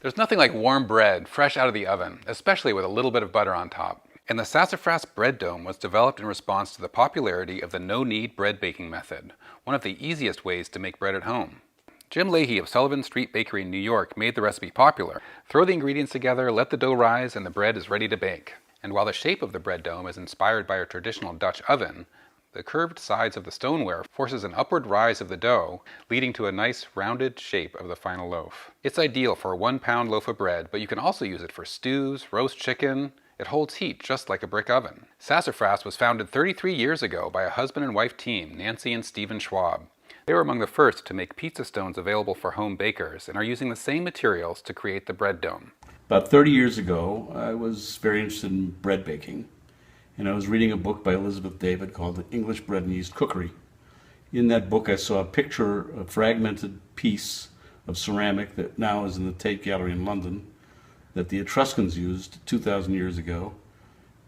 There's nothing like warm bread fresh out of the oven, especially with a little bit of butter on top. And the Sassafras Bread Dome was developed in response to the popularity of the no-knead bread baking method, one of the easiest ways to make bread at home. Jim Leahy of Sullivan Street Bakery in New York made the recipe popular. Throw the ingredients together, let the dough rise, and the bread is ready to bake. And while the shape of the bread dome is inspired by a traditional Dutch oven, the curved sides of the stoneware forces an upward rise of the dough, leading to a nice rounded shape of the final loaf. It's ideal for a 1-pound loaf of bread, but you can also use it for stews, roast chicken. It holds heat just like a brick oven. Sassafras was founded 33 years ago by a husband and wife team, Nancy and Stephen Schwab. They were among the first to make pizza stones available for home bakers and are using the same materials to create the bread dome. About 30 years ago, I was very interested in bread baking, and I was reading a book by Elizabeth David called English Bread and Yeast Cookery. In that book, I saw a picture, a fragmented piece of ceramic that now is in the Tate Gallery in London, that the Etruscans used 2,000 years ago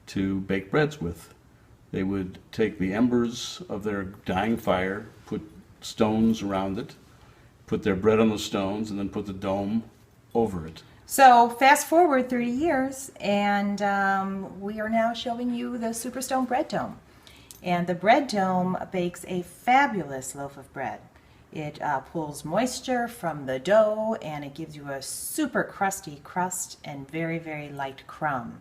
to bake breads with. They would take the embers of their dying fire, put stones around it, put their bread on the stones, and then put the dome over it. So fast forward 30 years, and we are now showing you the Superstone Bread Dome. And the bread dome bakes a fabulous loaf of bread. It pulls moisture from the dough, and it gives you a super crusty crust and very, very light crumb.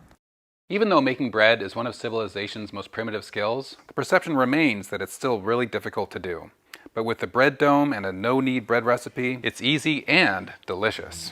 Even though making bread is one of civilization's most primitive skills, the perception remains that it's still really difficult to do. But with the bread dome and a no-knead bread recipe, it's easy and delicious.